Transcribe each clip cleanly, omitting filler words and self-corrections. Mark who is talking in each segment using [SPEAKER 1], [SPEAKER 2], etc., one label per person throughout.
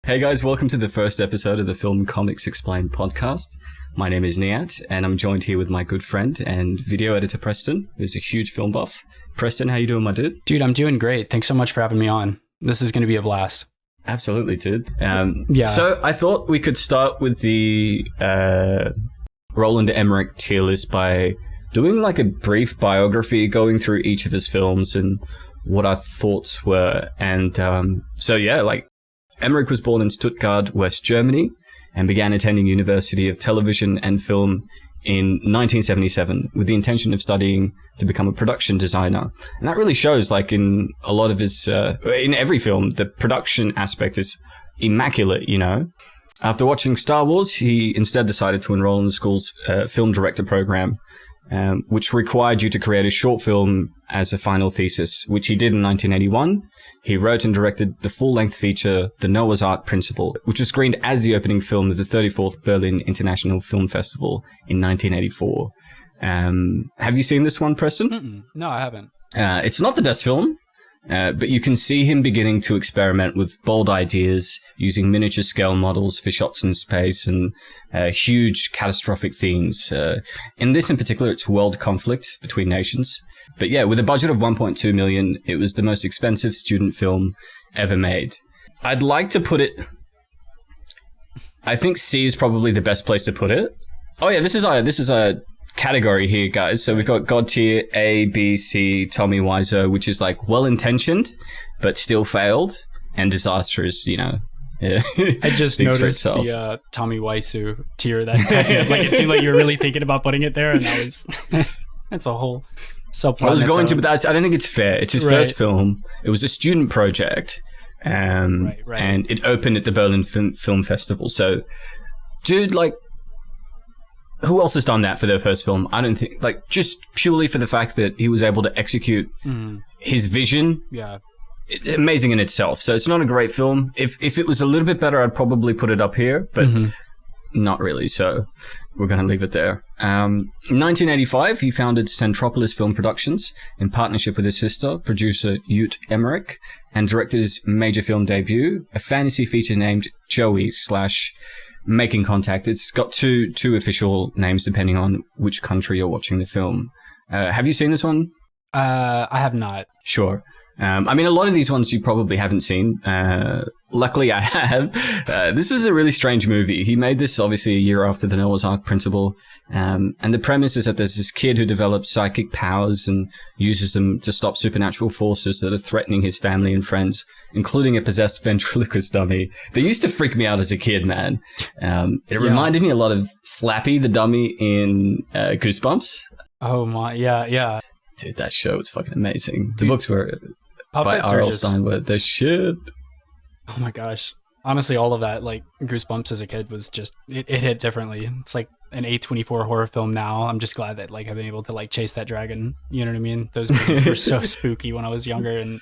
[SPEAKER 1] Hey guys, welcome to the first episode of the Film Comics Explained podcast. My name is Niyat, and I'm joined here with my good friend and video editor Preston, who's a huge film buff. Preston, how you doing, my dude?
[SPEAKER 2] Dude, I'm doing great. Thanks so much for having me on. This is going to be a blast.
[SPEAKER 1] Absolutely, dude.
[SPEAKER 2] Yeah.
[SPEAKER 1] So I thought we could start with the Roland Emmerich tier list by doing like a brief biography, going through each of his films and what our thoughts were. And Emmerich was born in Stuttgart, West Germany, and began attending University of Television and Film in 1977 with the intention of studying to become a production designer. And that really shows, like, in a lot of his, in every film, the production aspect is immaculate, you know? After watching Star Wars, he instead decided to enroll in the school's film director program, which required you to create a short film as a final thesis, which he did in 1981. He wrote and directed the full-length feature, The Noah's Ark Principle, which was screened as the opening film of the 34th Berlin International Film Festival in 1984. Have you seen this one, Preston?
[SPEAKER 2] No, I haven't.
[SPEAKER 1] It's not the best film, but you can see him beginning to experiment with bold ideas, using miniature scale models for shots in space and huge catastrophic themes. In this in particular, it's world conflict between nations. But yeah, with a budget of 1.2 million, it was the most expensive student film ever made. I'd like to put it... I think C is probably the best place to put it. Oh yeah, this is a category here, guys. So we've got God tier A, B, C, Tommy Wiseau, which is like well-intentioned, but still failed, and disastrous, you know. Yeah.
[SPEAKER 2] I just noticed the Tommy Wiseau tier that like it seemed like you were really thinking about putting it there, and that was that's a whole subplot.
[SPEAKER 1] I was going to, but I don't think it's fair. It's his first film. It was a student project, and it opened at the Berlin Film Festival. So, dude, like, who else has done that for their first film? I don't think, like, just purely for the fact that he was able to execute his vision.
[SPEAKER 2] Yeah.
[SPEAKER 1] It's amazing in itself. So it's not a great film. If it was a little bit better, I'd probably put it up here, but not really. So we're going to leave it there. In 1985, he founded Centropolis Film Productions in partnership with his sister, producer Roland Emmerich, and directed his major film debut, a fantasy feature named Joey / Making Contact. It's got two official names depending on which country you're watching the film. Have you seen this one?
[SPEAKER 2] I have not.
[SPEAKER 1] Sure. I mean, a lot of these ones you probably haven't seen. Luckily, I have. This is a really strange movie. He made this, obviously, a year after the Noah's Ark Principle. And the premise is that there's this kid who develops psychic powers and uses them to stop supernatural forces that are threatening his family and friends, including a possessed ventriloquist dummy. They used to freak me out as a kid, man. It reminded me a lot of Slappy, the dummy in Goosebumps.
[SPEAKER 2] Oh, my. Yeah.
[SPEAKER 1] Dude, that show was fucking amazing. The books were... by
[SPEAKER 2] Puppets
[SPEAKER 1] R.L. Stein, but the shit.
[SPEAKER 2] Oh my gosh. Honestly, all of that, like, Goosebumps as a kid was just, it hit differently. It's like an A24 horror film now. I'm just glad that, like, I've been able to, like, chase that dragon. You know what I mean? Those movies were so spooky when I was younger, and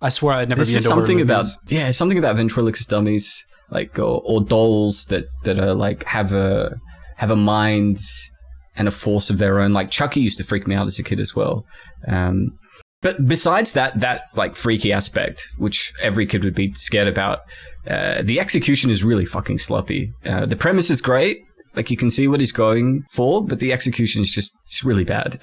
[SPEAKER 2] I swore I'd never be into horror movies.
[SPEAKER 1] Something about ventriloquist dummies, like, or dolls that are, like, have a mind and a force of their own. Like, Chucky used to freak me out as a kid as well. But besides that like freaky aspect, which every kid would be scared about, the execution is really fucking sloppy. The premise is great, like you can see what he's going for, but the execution is it's really bad.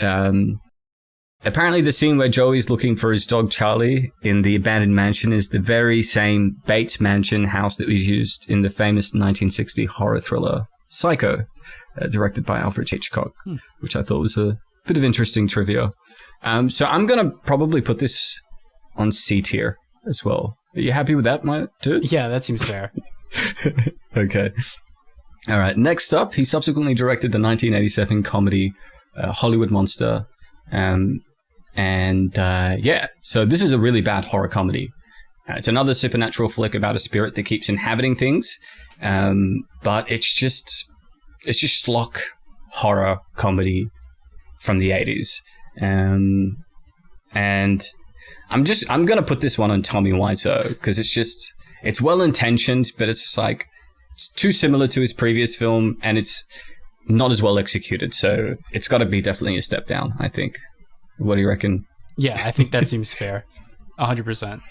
[SPEAKER 1] Apparently the scene where Joey's looking for his dog Charlie in the abandoned mansion is the very same Bates Mansion house that was used in the famous 1960 horror thriller Psycho, directed by Alfred Hitchcock, which I thought was a bit of interesting trivia. So I'm going to probably put this on C tier as well. Are you happy with that, my dude?
[SPEAKER 2] Yeah, that seems fair.
[SPEAKER 1] Okay. All right. Next up, he subsequently directed the 1987 comedy Hollywood Monster. So this is a really bad horror comedy. It's another supernatural flick about a spirit that keeps inhabiting things. But it's just schlock horror comedy from the 80s. And I'm going to put this one on Tommy Wiseau because it's well intentioned, but it's just like, it's too similar to his previous film and it's not as well executed. So it's got to be definitely a step down, I think. What do you reckon?
[SPEAKER 2] Yeah, I think that seems fair. 100%.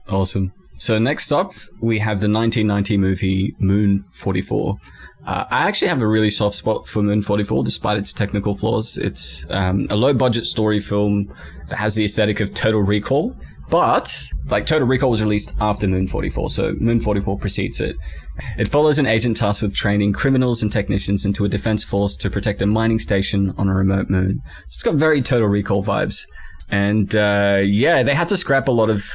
[SPEAKER 1] Awesome. So next up, we have the 1990 movie Moon 44. I actually have a really soft spot for Moon 44, despite its technical flaws. It's a low-budget story film that has the aesthetic of Total Recall, but like Total Recall was released after Moon 44, so Moon 44 precedes it. It follows an agent tasked with training criminals and technicians into a defense force to protect a mining station on a remote moon. So it's got very Total Recall vibes. And they had to scrap a lot of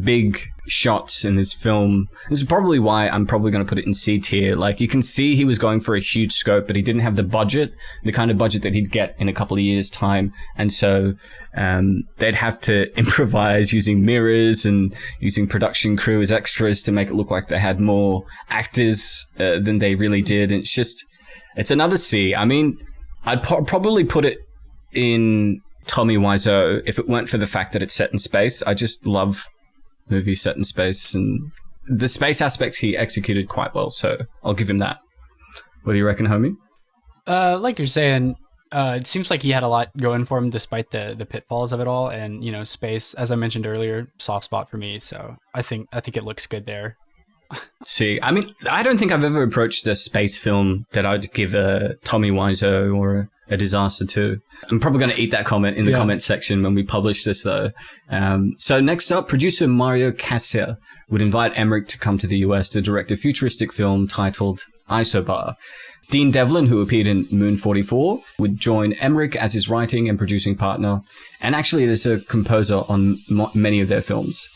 [SPEAKER 1] big shots in this film. This is probably why I'm probably going to put it in C tier. Like, you can see he was going for a huge scope, but he didn't have the budget, the kind of budget that he'd get in a couple of years' time. And so they'd have to improvise using mirrors and using production crew as extras to make it look like they had more actors than they really did. And it's another C. I mean, I'd probably put it in Tommy Wiseau if it weren't for the fact that it's set in space. I just love movies set in space, and the space aspects he executed quite well, so I'll give him that. What do you reckon, homie?
[SPEAKER 2] Like you're saying, it seems like he had a lot going for him despite the pitfalls of it all, and space, as I mentioned earlier, soft spot for me, so I think it looks good there.
[SPEAKER 1] See, I mean, I don't think I've ever approached a space film that I'd give a Tommy Wiseau or a disaster to. I'm probably going to eat that comment in the comment section when we publish this, though. So next up, producer Mario Cassia would invite Emmerich to come to the US to direct a futuristic film titled Isobar. Dean Devlin, who appeared in Moon 44, would join Emmerich as his writing and producing partner, and actually as a composer on many of their films.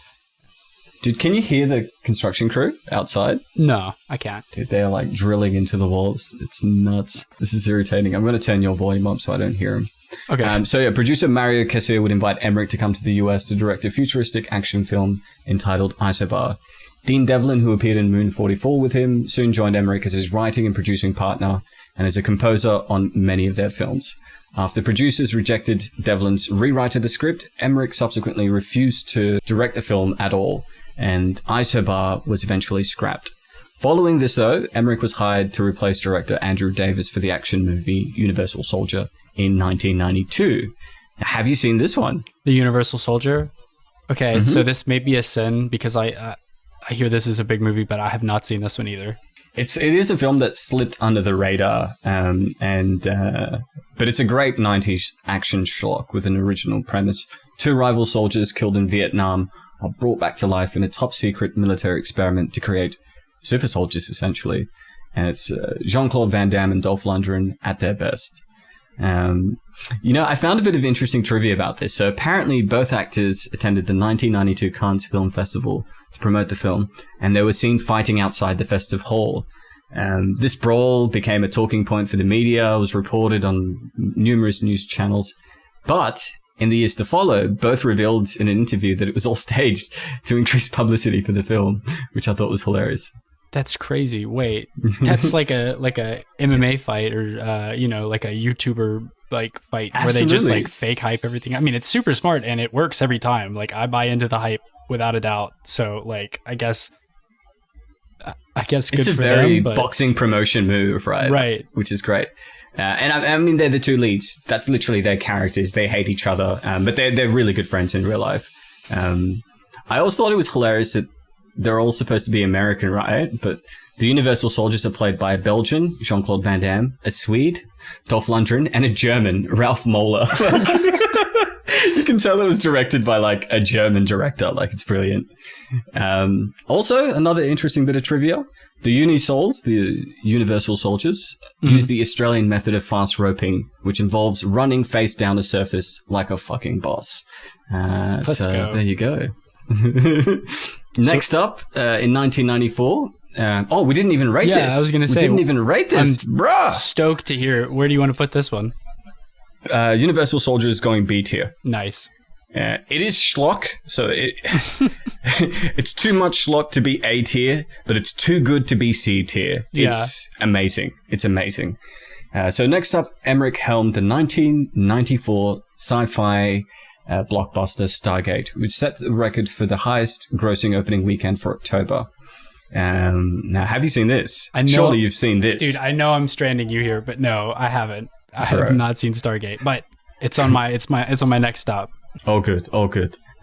[SPEAKER 1] Dude, can you hear the construction crew outside?
[SPEAKER 2] No, I can't.
[SPEAKER 1] Dude, they're like drilling into the walls. It's nuts. This is irritating. I'm going to turn your volume up so I don't hear them. Okay. Producer Mario Cassia would invite Emmerich to come to the US to direct a futuristic action film entitled Isobar. Dean Devlin, who appeared in Moon 44 with him, soon joined Emmerich as his writing and producing partner and as a composer on many of their films. After producers rejected Devlin's rewrite of the script, Emmerich subsequently refused to direct the film at all, and Isobar was eventually scrapped. Following this, though, Emmerich was hired to replace director Andrew Davis for the action movie Universal Soldier in 1992. Have you seen this one?
[SPEAKER 2] The Universal Soldier? Okay, so this may be a sin because I hear this is a big movie, but I have not seen this one either.
[SPEAKER 1] It is a film that slipped under the radar, but it's a great 90s action schlock with an original premise. Two rival soldiers killed in Vietnam are brought back to life in a top-secret military experiment to create super soldiers, essentially. And it's Jean-Claude Van Damme and Dolph Lundgren at their best. I found a bit of interesting trivia about this. So apparently both actors attended the 1992 Cannes Film Festival to promote the film, and they were seen fighting outside the festive hall. This brawl became a talking point for the media, was reported on numerous news channels, but in the years to follow, both revealed in an interview that it was all staged to increase publicity for the film, which I thought was hilarious.
[SPEAKER 2] That's crazy. Wait, that's like a MMA fight or like a YouTuber fight. Absolutely. Where they just like fake hype everything. I mean, it's super smart and it works every time. Like, I buy into the hype without a doubt. So like, I guess good
[SPEAKER 1] it's a
[SPEAKER 2] for
[SPEAKER 1] very
[SPEAKER 2] them,
[SPEAKER 1] boxing promotion move, right?
[SPEAKER 2] Right.
[SPEAKER 1] Which is great. And I mean, they're the two leads. That's literally their characters. They hate each other, but they're really good friends in real life. I also thought it was hilarious that they're all supposed to be American, right? But the Universal Soldiers are played by a Belgian, Jean-Claude Van Damme, a Swede, Dolph Lundgren, and a German, Ralph Moeller. You can tell it was directed by like a German director. Like, it's brilliant. Also, another interesting bit of trivia. The Unisols, the Universal Soldiers, use the Australian method of fast roping, which involves running face down a surface like a fucking boss.
[SPEAKER 2] Let's go.
[SPEAKER 1] There you go. Next up, in 1994... we didn't even rate this.
[SPEAKER 2] Yeah, I was going to say...
[SPEAKER 1] We didn't even rate this, bruh!
[SPEAKER 2] Stoked to hear. Where do you want to put this one?
[SPEAKER 1] Universal Soldiers going B tier.
[SPEAKER 2] Nice.
[SPEAKER 1] It is schlock, so it's too much schlock to be A tier, but it's too good to be C tier.
[SPEAKER 2] Yeah.
[SPEAKER 1] It's amazing. It's amazing. So next up, Emmerich helmed the 1994 sci-fi blockbuster Stargate, which set the record for the highest grossing opening weekend for October. Now, have you seen this? Surely you've seen this.
[SPEAKER 2] Dude, I know I'm stranding you here, but no, I haven't. I have not seen Stargate, but it's on my next stop.
[SPEAKER 1] All good.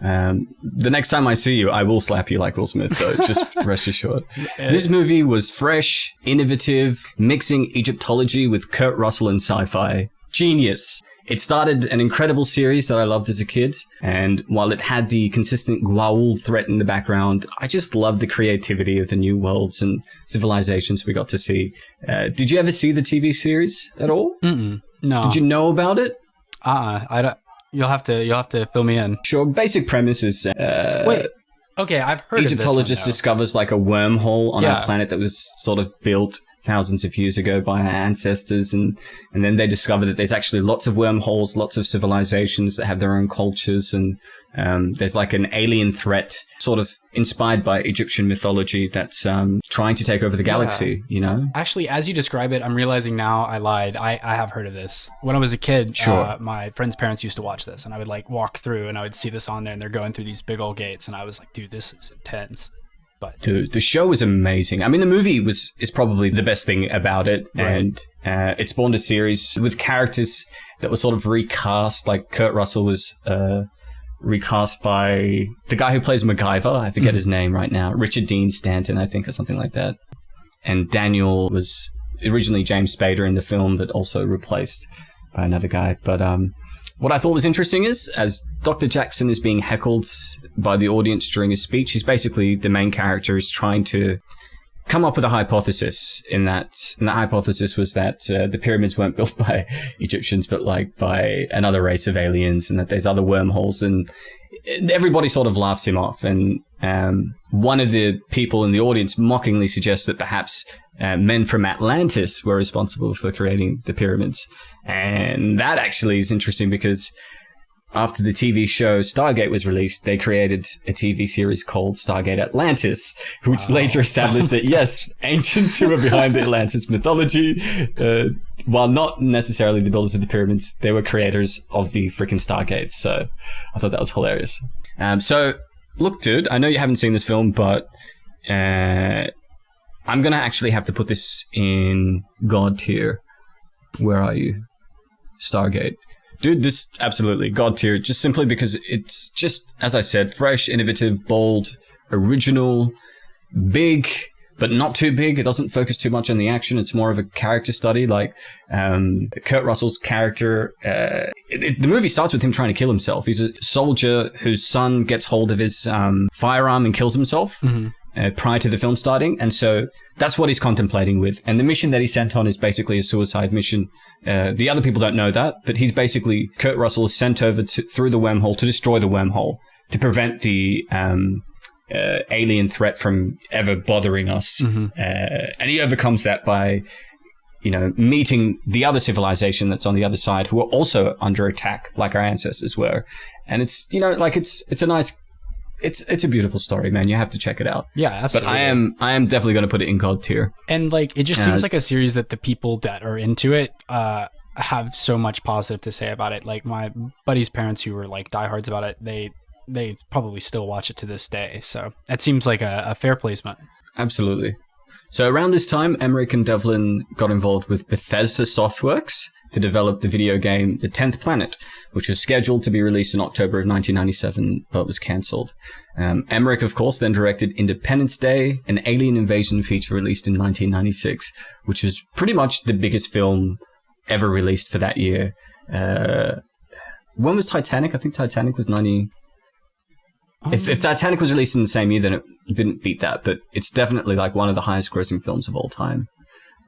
[SPEAKER 1] The next time I see you, I will slap you like Will Smith, though. Just rest assured. This movie was fresh, innovative, mixing Egyptology with Kurt Russell and sci-fi. Genius. It started an incredible series that I loved as a kid, and while it had the consistent Gwaul threat in the background, I just loved the creativity of the new worlds and civilizations we got to see. Did you ever see the TV series at all?
[SPEAKER 2] No.
[SPEAKER 1] Did you know about it?
[SPEAKER 2] I don't. You'll have to fill me in.
[SPEAKER 1] Sure. Basic premise is
[SPEAKER 2] wait. Okay, I've heard
[SPEAKER 1] Egyptologist
[SPEAKER 2] of this one,
[SPEAKER 1] discovers like a wormhole on our planet that was sort of built thousands of years ago by our ancestors, and then they discover that there's actually lots of wormholes, lots of civilizations that have their own cultures, and there's like an alien threat sort of inspired by Egyptian mythology that's trying to take over the galaxy, you know?
[SPEAKER 2] Actually, as you describe it, I'm realizing now I lied. I have heard of this. When I was a kid, my friend's parents used to watch this, and I would like walk through and I would see this on there, and they're going through these big old gates, and I was like, dude, this is intense. But
[SPEAKER 1] dude, the show is amazing. I mean, the movie is probably the best thing about it,
[SPEAKER 2] right.
[SPEAKER 1] And it spawned a series with characters that were sort of recast. Like Kurt Russell was recast by the guy who plays MacGyver. I forget his name right now. Richard Dean Stanton, I think, or something like that. And Daniel was originally James Spader in the film, but also replaced by another guy. But what I thought was interesting is, as Dr. Jackson is being heckled by the audience during his speech, he's basically the main character is trying to come up with a hypothesis. And the hypothesis was that the pyramids weren't built by Egyptians, but like by another race of aliens, and that there's other wormholes. And everybody sort of laughs him off. And one of the people in the audience mockingly suggests that perhaps men from Atlantis were responsible for creating the pyramids. And that actually is interesting because after the TV show Stargate was released, they created a TV series called Stargate Atlantis, which later established that, yes, ancients who were behind the Atlantis mythology, while not necessarily the builders of the pyramids, they were creators of the freaking Stargates. So I thought that was hilarious. So, look, dude, I know you haven't seen this film, but I'm going to actually have to put this in God tier. Where are you? Stargate. Dude, this absolutely God tier, just simply because it's just, as I said, fresh, innovative, bold, original, big, but not too big. It doesn't focus too much on the action. It's more of a character study. Like Kurt Russell's character, the movie starts with him trying to kill himself. He's a soldier whose son gets hold of his firearm and kills himself. Prior to the film starting, and so that's what he's contemplating with. And the mission that he sent on is basically a suicide mission. The other people don't know that, but he's basically, Kurt Russell is sent over through the wormhole to destroy the wormhole, to prevent the alien threat from ever bothering us. And he overcomes that by, you know, meeting the other civilization that's on the other side, who are also under attack, like our ancestors were. And it's, you know, like it's a nice. It's a beautiful story, man. You have to check it out.
[SPEAKER 2] Yeah, absolutely.
[SPEAKER 1] But I am definitely going to put it in God tier.
[SPEAKER 2] And like, it just seems like a series that the people that are into it have so much positive to say about it. Like my buddy's parents, who were like diehards about it, they probably still watch it to this day. So that seems like a fair placement.
[SPEAKER 1] Absolutely. So around this time, Emmerich and Devlin got involved with Bethesda Softworks to develop the video game The 10th Planet, which was scheduled to be released in October of 1997, but was cancelled. Emmerich, of course, then directed Independence Day, an alien invasion feature released in 1996, which was pretty much the biggest film ever released for that year. When was Titanic? I think Titanic was 90... If Titanic was released in the same year, then it didn't beat that, but it's definitely like one of the highest grossing films of all time.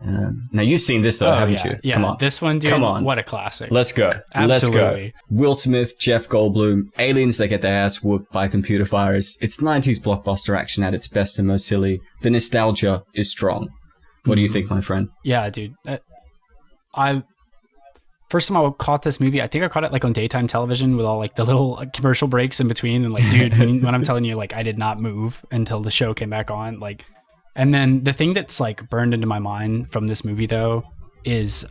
[SPEAKER 1] Now, you've seen this, though, haven't you?
[SPEAKER 2] Yeah,
[SPEAKER 1] come on.
[SPEAKER 2] This one, dude,
[SPEAKER 1] come on.
[SPEAKER 2] What a classic.
[SPEAKER 1] Let's go.
[SPEAKER 2] Absolutely.
[SPEAKER 1] Let's go. Will Smith, Jeff Goldblum, aliens that get their ass whooped by computer virus. It's 90s blockbuster action at its best and most silly. The nostalgia is strong. What do you think, my friend?
[SPEAKER 2] Yeah, dude. First time I caught this movie, I think I caught it like on daytime television with all like the little commercial breaks in between. And like, dude, when I'm telling you, like, I did not move until the show came back on. Like, and then the thing that's like burned into my mind from this movie, though, is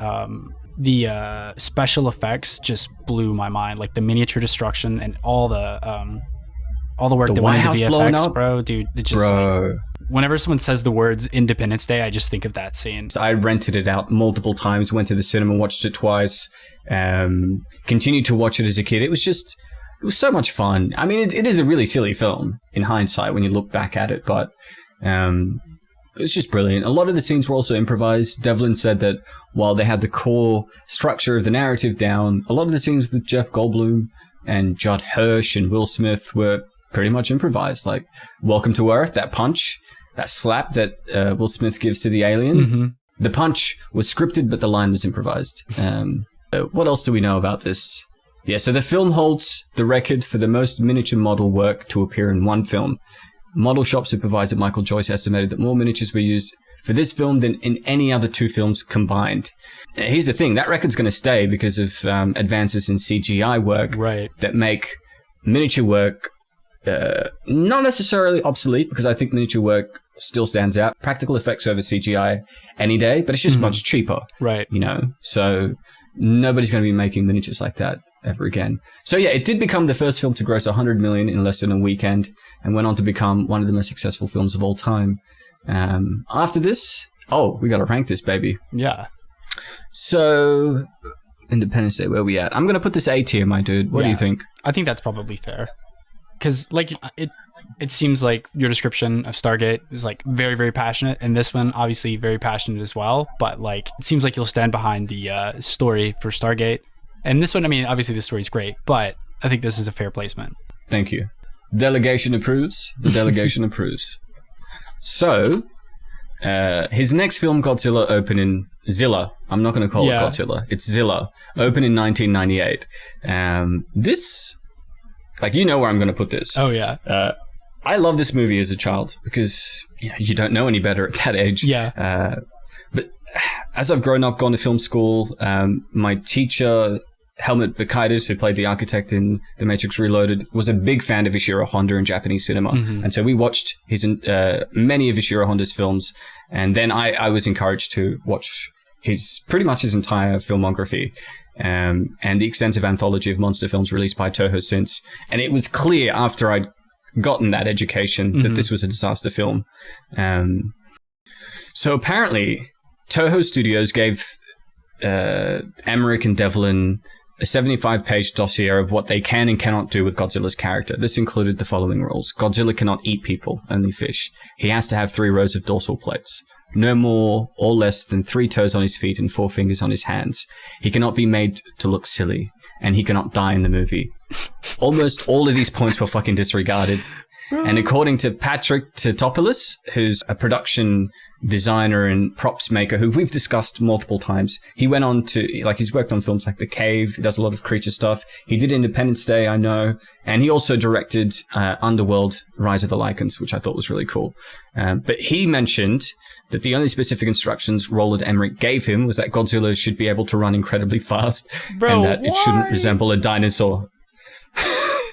[SPEAKER 2] the special effects just blew my mind. Like the miniature destruction and all the work that went into VFX, bro. Dude, it just like, whenever someone says the words Independence Day, I just think of that scene.
[SPEAKER 1] I rented it out multiple times, went to the cinema, watched it twice, continued to watch it as a kid. It was just, It was so much fun. I mean, it is a really silly film in hindsight when you look back at it, but it's just brilliant. A lot of the scenes were also improvised. Devlin said that while they had the core structure of the narrative down, a lot of the scenes with Jeff Goldblum and Judd Hirsch and Will Smith were pretty much improvised. Like, Welcome to Earth, that punch, that slap that Will Smith gives to the alien. Mm-hmm. The punch was scripted, but the line was improvised. What else do we know about this? Yeah, so the film holds the record for the most miniature model work to appear in one film. Model shop supervisor Michael Joyce estimated that more miniatures were used for this film than in any other two films combined. Here's the thing, that record's going to stay because of advances in CGI work that make miniature work not necessarily obsolete, because I think miniature work still stands out. Practical effects over CGI any day, but it's just much cheaper.
[SPEAKER 2] Right.
[SPEAKER 1] You know, so nobody's going to be making miniatures like that ever again. So yeah, it did become the first film to gross 100 million in less than a weekend and went on to become one of the most successful films of all time. After this, we got to rank this baby.
[SPEAKER 2] Yeah.
[SPEAKER 1] So Independence Day, where are we at? I'm going to put this A tier, my dude. What do you think?
[SPEAKER 2] I think that's probably fair. Because like it seems like your description of Stargate is like very, very passionate, and this one obviously very passionate as well. But like it seems like you'll stand behind the story for Stargate. And this one, I mean, obviously the story's great, but I think this is a fair placement.
[SPEAKER 1] Thank you. Delegation approves. The delegation approves. So, his next film, Godzilla, opened in Zilla. I'm not going to call it Godzilla. It's Zilla. Opened in 1998. This, like, you know where I'm going to put this.
[SPEAKER 2] Oh, yeah.
[SPEAKER 1] I love this movie as a child because you don't know any better at that age.
[SPEAKER 2] Yeah.
[SPEAKER 1] But as I've grown up, gone to film school, my teacher, Helmut Bakaitis, who played the architect in The Matrix Reloaded, was a big fan of Ishiro Honda in Japanese cinema. Mm-hmm. And so we watched his many of Ishiro Honda's films. And then I was encouraged to watch pretty much his entire filmography and the extensive anthology of monster films released by Toho since. And it was clear after I'd gotten that education that this was a disaster film. So apparently, Toho Studios gave Emmerich and Devlin a 75-page dossier of what they can and cannot do with Godzilla's character. This included the following rules. Godzilla cannot eat people, only fish. He has to have 3 rows of dorsal plates. No more or less than 3 toes on his feet and 4 fingers on his hands. He cannot be made to look silly, and he cannot die in the movie. Almost all of these points were fucking disregarded. And according to Patrick Totopoulos, who's a production designer and props maker who we've discussed multiple times, he went on to, he's worked on films like The Cave, he does a lot of creature stuff. He did Independence Day, I know. And he also directed Underworld, Rise of the Lycans, which I thought was really cool. But he mentioned that the only specific instructions Roland Emmerich gave him was that Godzilla should be able to run incredibly fast and that it shouldn't resemble a dinosaur.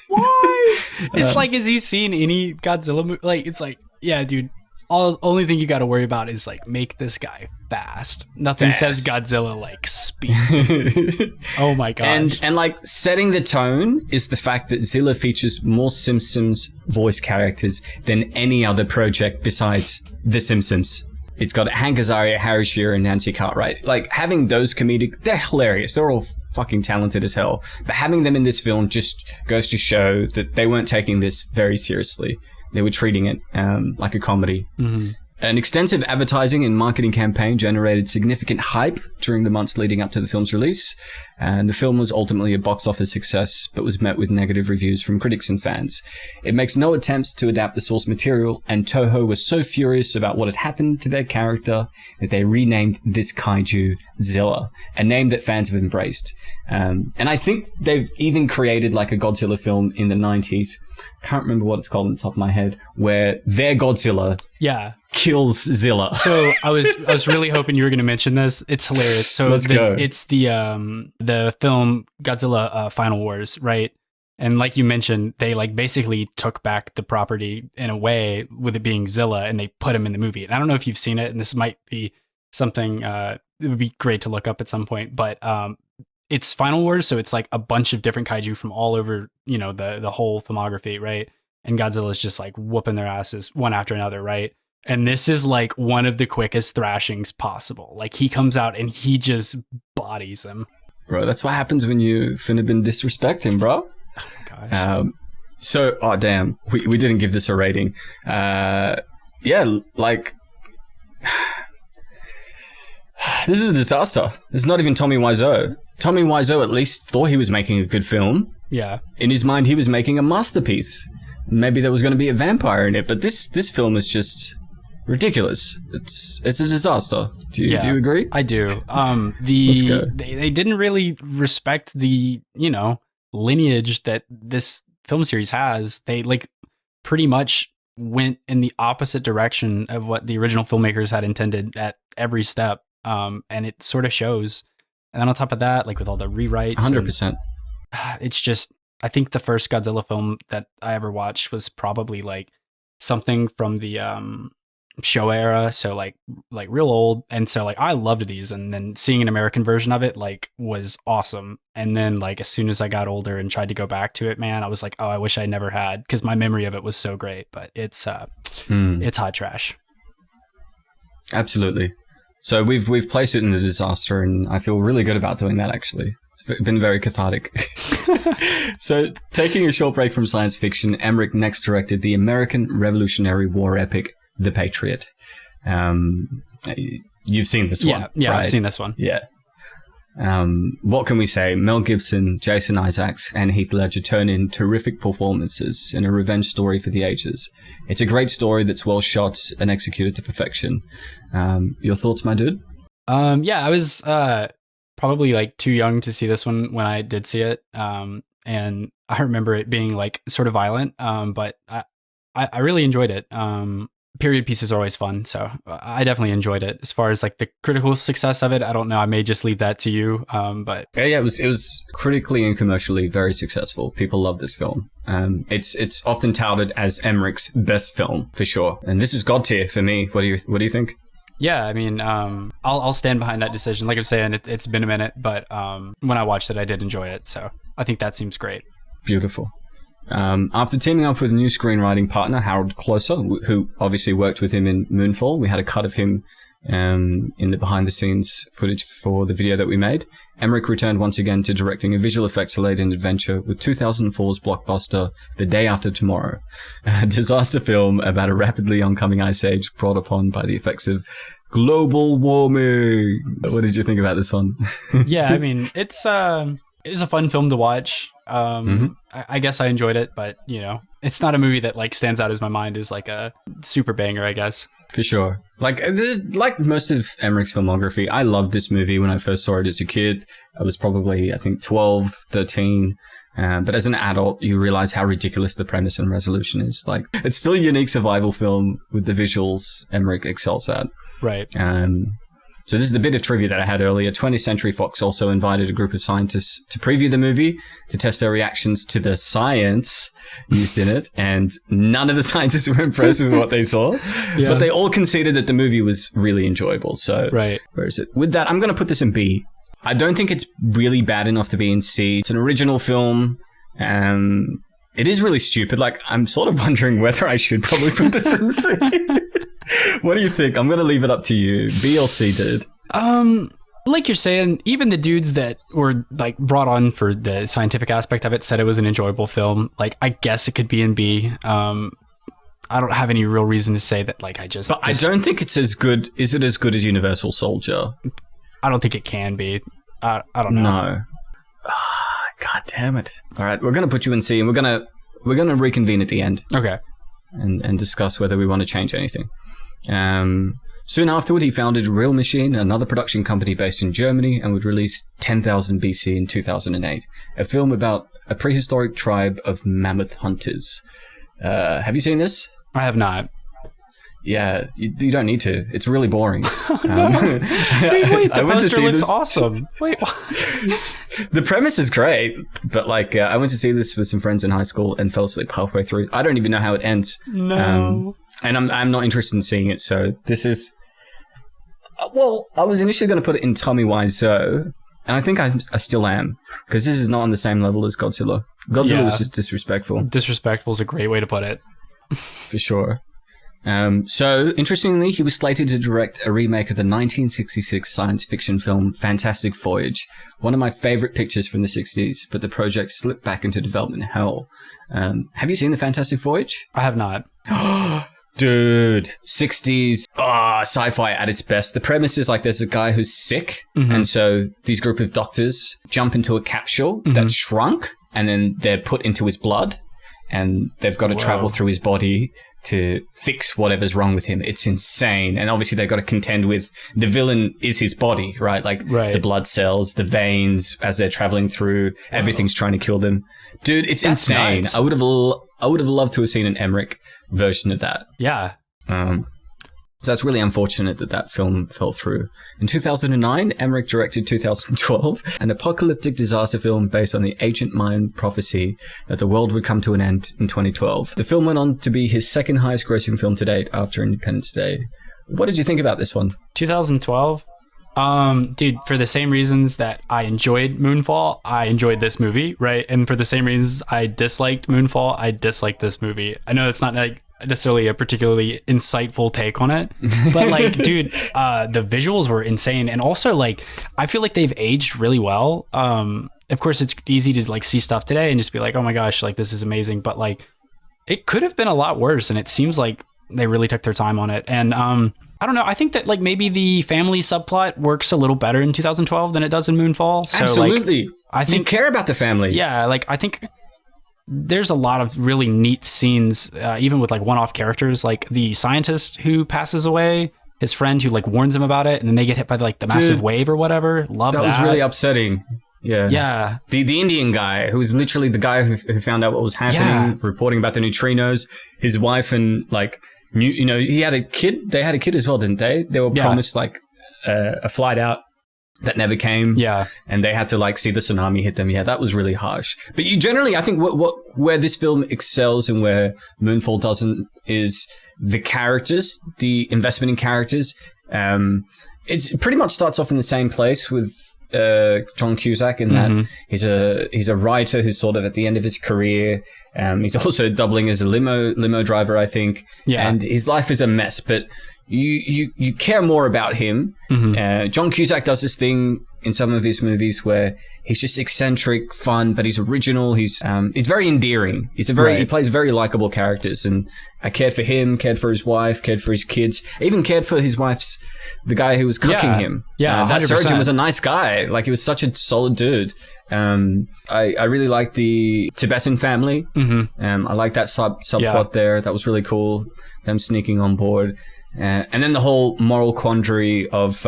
[SPEAKER 2] Why? It's like, has he seen any Godzilla movie? Like, it's like, yeah, dude, only thing you got to worry about is like, make this guy fast. Nothing says Godzilla like speed. Oh my gosh.
[SPEAKER 1] And like setting the tone is the fact that Zilla features more Simpsons voice characters than any other project besides The Simpsons. It's got Hank Azaria, Harry Shearer, and Nancy Cartwright. Like, having those they're hilarious. They're all fucking talented as hell. But having them in this film just goes to show that they weren't taking this very seriously. They were treating it like a comedy. Mm-hmm. An extensive advertising and marketing campaign generated significant hype during the months leading up to the film's release. And the film was ultimately a box office success, but was met with negative reviews from critics and fans. It makes no attempts to adapt the source material, and Toho was so furious about what had happened to their character that they renamed this kaiju Zilla, a name that fans have embraced. And I think they've even created like a Godzilla film in the 90s. Can't remember what it's called on the top of my head, where their Godzilla kills Zilla.
[SPEAKER 2] So I was really hoping you were going to mention this. It's hilarious. So
[SPEAKER 1] Let's go.
[SPEAKER 2] It's the film Godzilla Final Wars, right? And like you mentioned, they like basically took back the property in a way with it being Zilla, and they put him in the movie. And I don't know if you've seen it, and this might be something it would be great to look up at some point, but it's Final Wars, so it's like a bunch of different kaiju from all over, the whole filmography, right? And Godzilla's just like whooping their asses one after another, right? And this is like one of the quickest thrashings possible. Like, he comes out and he just bodies him.
[SPEAKER 1] Bro, that's what happens when you finna been disrespecting, bro.
[SPEAKER 2] Oh my gosh.
[SPEAKER 1] Oh damn, we didn't give this a rating. Yeah, like this is a disaster. It's not even Tommy Wiseau. Tommy Wiseau at least thought he was making a good film.
[SPEAKER 2] Yeah.
[SPEAKER 1] In his mind, he was making a masterpiece. Maybe there was going to be a vampire in it, but this film is just ridiculous. It's a disaster. Do you agree?
[SPEAKER 2] I do.
[SPEAKER 1] Let's go.
[SPEAKER 2] They didn't really respect the, lineage that this film series has. They like pretty much went in the opposite direction of what the original filmmakers had intended at every step. And it sort of shows. And then on top of that, like with all the rewrites,
[SPEAKER 1] 100%.
[SPEAKER 2] It's just, I think the first Godzilla film that I ever watched was probably like something from the Showa era, so like real old. And so like I loved these, and then seeing an American version of it like was awesome. And then like as soon as I got older and tried to go back to it, man, I was like, oh, I wish I never had, because my memory of it was so great. But it's hot trash.
[SPEAKER 1] Absolutely. So we've placed it in the disaster, and I feel really good about doing that, actually. It's been very cathartic. So, taking a short break from science fiction, Emmerich next directed the American Revolutionary War epic, The Patriot. You've seen this one,
[SPEAKER 2] Yeah,
[SPEAKER 1] right?
[SPEAKER 2] I've seen this one.
[SPEAKER 1] Yeah. What can we say? Mel Gibson, Jason Isaacs, and Heath Ledger turn in terrific performances in a revenge story for the ages. It's a great story that's well shot and executed to perfection. Your thoughts, my dude?
[SPEAKER 2] Yeah, I was probably like too young to see this one when I did see it. And I remember it being like sort of violent, but I really enjoyed it. Period pieces are always fun, so I definitely enjoyed it. As far as like the critical success of it, I don't know. I may just leave that to you. But
[SPEAKER 1] yeah, it was critically and commercially very successful. People love this film. It's often touted as Emmerich's best film for sure, and this is god tier for me. What do you think?
[SPEAKER 2] Yeah, I mean, I'll stand behind that decision. Like I'm saying, it's been a minute, but when I watched it, I did enjoy it. So I think that seems great.
[SPEAKER 1] Beautiful. After teaming up with new screenwriting partner Harold Closer, who obviously worked with him in Moonfall, we had a cut of him in the behind-the-scenes footage for the video that we made. Emmerich returned once again to directing a visual effects-laden adventure with 2004's blockbuster The Day After Tomorrow, a disaster film about a rapidly oncoming ice age brought upon by the effects of global warming. What did you think about this one?
[SPEAKER 2] Yeah, I mean, it's a fun film to watch. I guess I enjoyed it, but it's not a movie that like stands out as my mind as like a super banger, I guess.
[SPEAKER 1] For sure. Like most of Emmerich's filmography, I loved this movie when I first saw it as a kid. I was probably, I think, 12, 13. But as an adult, you realize how ridiculous the premise and resolution is. Like, it's still a unique survival film with the visuals Emmerich excels at.
[SPEAKER 2] Right.
[SPEAKER 1] So this is the bit of trivia that I had earlier. 20th Century Fox also invited a group of scientists to preview the movie to test their reactions to the science used in it. And none of the scientists were impressed with what they saw. Yeah. But they all conceded that the movie was really enjoyable. So
[SPEAKER 2] right.
[SPEAKER 1] Where is it? With that, I'm going to put this in B. I don't think it's really bad enough to be in C. It's an original film. It is really stupid. Like, I'm sort of wondering whether I should probably put this in C. What do you think? I'm going to leave it up to you. B or C, dude?
[SPEAKER 2] Like you're saying, even the dudes that were like brought on for the scientific aspect of it said it was an enjoyable film. Like, I guess it could be in B. I don't have any real reason to say that. Like, I
[SPEAKER 1] don't think it's as good. Is it as good as Universal Soldier?
[SPEAKER 2] I don't think it can be. I don't know.
[SPEAKER 1] No. God damn it! All right, we're going to put you in C, and we're going to reconvene at the end.
[SPEAKER 2] Okay.
[SPEAKER 1] And discuss whether we want to change anything. Soon afterward, he founded Real Machine, another production company based in Germany, and would release 10,000 BC in 2008, a film about a prehistoric tribe of mammoth hunters. Have you seen this?
[SPEAKER 2] I have not.
[SPEAKER 1] Yeah, you don't need to. It's really boring.
[SPEAKER 2] Wait, the poster looks awesome. Wait, what?
[SPEAKER 1] The premise is great, but like I went to see this with some friends in high school and fell asleep halfway through. I don't even know how it ends.
[SPEAKER 2] No.
[SPEAKER 1] And I'm not interested in seeing it, so this is... Well, I was initially going to put it in Tommy Wiseau, and I think I still am, because this is not on the same level as Godzilla. Godzilla was just disrespectful.
[SPEAKER 2] Disrespectful is a great way to put it.
[SPEAKER 1] For sure. So, interestingly, he was slated to direct a remake of the 1966 science fiction film Fantastic Voyage, one of my favorite pictures from the 60s, but the project slipped back into development hell. Have you seen the Fantastic Voyage?
[SPEAKER 2] I have not.
[SPEAKER 1] Dude, 60s sci-fi at its best. The premise is like there's a guy who's sick, and so these group of doctors jump into a capsule that's shrunk, and then they're put into his blood, and they've got to travel through his body to fix whatever's wrong with him. It's insane. And obviously they've got to contend with the villain is his body, right? Like the blood cells, the veins as they're traveling through, everything's trying to kill them. Dude, it's That's insane. Nuts. I would have loved to have seen an Emmerich version of that.
[SPEAKER 2] Yeah.
[SPEAKER 1] So that's really unfortunate that film fell through. In 2009, Emmerich directed 2012, an apocalyptic disaster film based on the ancient Mayan prophecy that the world would come to an end in 2012. The film went on to be his second highest grossing film to date after Independence Day. What did you think about this one?
[SPEAKER 2] 2012? Dude, for the same reasons that I enjoyed Moonfall, I enjoyed this movie, right? And for the same reasons I disliked Moonfall, I disliked this movie. I know it's not like necessarily a particularly insightful take on it, but like, dude, the visuals were insane, and also like I feel like they've aged really well. Of course, it's easy to like see stuff today and just be like, oh my gosh, like this is amazing, but like it could have been a lot worse, and it seems like they really took their time on it. And I don't know, I think that like maybe the family subplot works a little better in 2012 than it does in Moonfall. So
[SPEAKER 1] absolutely,
[SPEAKER 2] like, I think
[SPEAKER 1] you care about the family.
[SPEAKER 2] Yeah, like I think there's a lot of really neat scenes, even with like one-off characters, like the scientist who passes away, his friend who like warns him about it, and then they get hit by like the massive wave or whatever. Love that.
[SPEAKER 1] That was really upsetting. Yeah.
[SPEAKER 2] Yeah.
[SPEAKER 1] The Indian guy who was literally the guy who found out what was happening, reporting about the neutrinos. His wife and like he had a kid. They had a kid as well, didn't they? They were promised like a flight out that never came.
[SPEAKER 2] Yeah.
[SPEAKER 1] And they had to like see the tsunami hit them. Yeah, that was really harsh. But you generally, I think where this film excels and where Moonfall doesn't is the characters, the investment in characters. It pretty much starts off in the same place with John Cusack in that he's a writer who's sort of at the end of his career. He's also doubling as a limo driver, I think. Yeah. And his life is a mess, but you care more about him. John Cusack does this thing in some of his movies where he's just eccentric, fun, but he's original. He's very endearing. He plays very likable characters, and I cared for him, cared for his wife, cared for his kids, even cared for his wife's the guy who was cooking him.
[SPEAKER 2] Yeah,
[SPEAKER 1] that surgeon was a nice guy. Like he was such a solid dude. I really like the Tibetan family. I like that subplot there. That was really cool. Them sneaking on board. And then the whole moral quandary of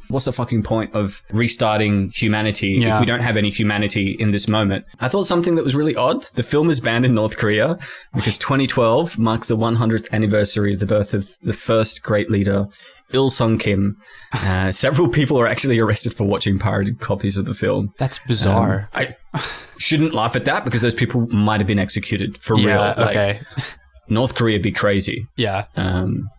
[SPEAKER 1] what's the fucking point of restarting humanity if we don't have any humanity in this moment? I thought something that was really odd. The film is banned in North Korea because 2012 marks the 100th anniversary of the birth of the first great leader, Il-sung Kim. Several people are actually arrested for watching pirated copies of the film.
[SPEAKER 2] That's bizarre.
[SPEAKER 1] I shouldn't laugh at that because those people might have been executed for real.
[SPEAKER 2] Okay.
[SPEAKER 1] North Korea be crazy.
[SPEAKER 2] Yeah.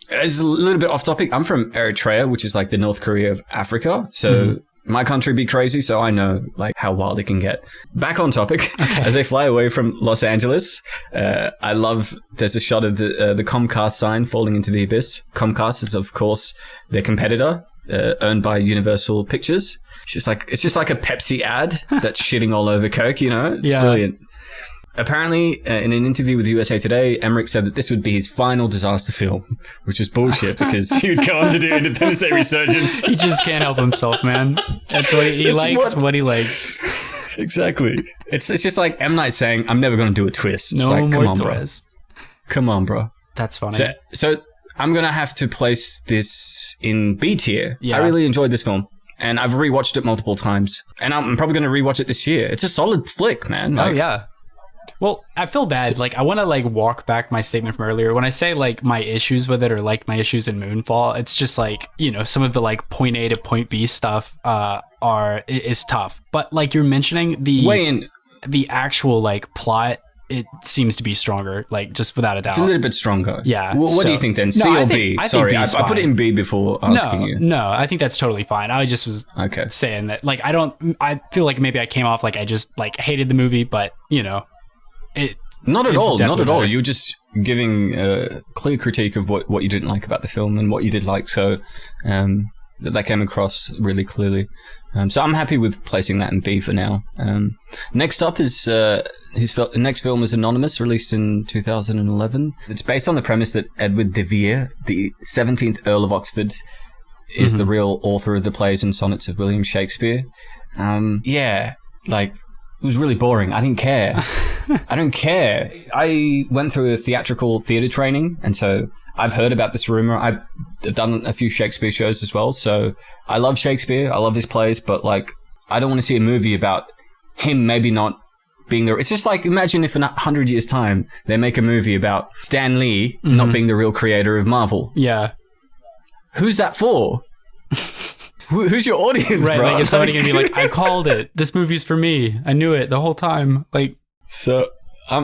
[SPEAKER 1] It's a little bit off topic. I'm from Eritrea, which is like the North Korea of Africa. So my country be crazy. So I know like how wild it can get. Back on topic. Okay. As they fly away from Los Angeles, I love there's a shot of the Comcast sign falling into the abyss. Comcast is of course their competitor, owned by Universal Pictures. It's just like a Pepsi ad that's shitting all over Coke, It's brilliant. Apparently, in an interview with USA Today, Emmerich said that this would be his final disaster film, which was bullshit because he would go on to do Independence Day Resurgence.
[SPEAKER 2] He just can't help himself, man. That's what he likes. What he likes.
[SPEAKER 1] Exactly. It's just like M. Night saying, "I'm never going to do a twist." It's
[SPEAKER 2] no
[SPEAKER 1] like,
[SPEAKER 2] more twist.
[SPEAKER 1] Come on, bro.
[SPEAKER 2] That's funny.
[SPEAKER 1] So I'm going to have to place this in B tier. Yeah. I really enjoyed this film. And I've rewatched it multiple times. And I'm probably going to rewatch it this year. It's a solid flick, man.
[SPEAKER 2] Oh, yeah. Well, I feel bad. Like, I want to like walk back my statement from earlier. When I say like my issues with it or like my issues in Moonfall, it's just like, some of the like point A to point B stuff is tough. But like you're mentioning the actual like plot, it seems to be stronger, like just without a doubt.
[SPEAKER 1] It's a little bit stronger.
[SPEAKER 2] Yeah.
[SPEAKER 1] Well, what do you think then? C or B? Sorry, I put it in B before asking you.
[SPEAKER 2] No, I think that's totally fine. I just was saying that like I feel like maybe I came off like I just like hated the movie, but
[SPEAKER 1] Not at all. Not at all.
[SPEAKER 2] better.
[SPEAKER 1] You're just giving a clear critique of what you didn't like about the film and what you did like. So that came across really clearly. So I'm happy with placing that in B for now. Next up is his next film is Anonymous, released in 2011. It's based on the premise that Edward de Vere, the 17th Earl of Oxford, is the real author of the plays and sonnets of William Shakespeare. Yeah, like, it was really boring. I didn't care. I don't care. I went through a theatrical theatre training, and so I've heard about this rumor. I've done a few Shakespeare shows as well, so I love Shakespeare. I love his plays, but like, I don't want to see a movie about him maybe not being there. It's just like, imagine if in 100 years' time they make a movie about Stan Lee not being the real creator of Marvel.
[SPEAKER 2] Yeah.
[SPEAKER 1] Who's that for? Who's your audience,
[SPEAKER 2] right,
[SPEAKER 1] bro?
[SPEAKER 2] like, is somebody gonna be like, I called it. This movie's for me. I knew it the whole time. Like,
[SPEAKER 1] so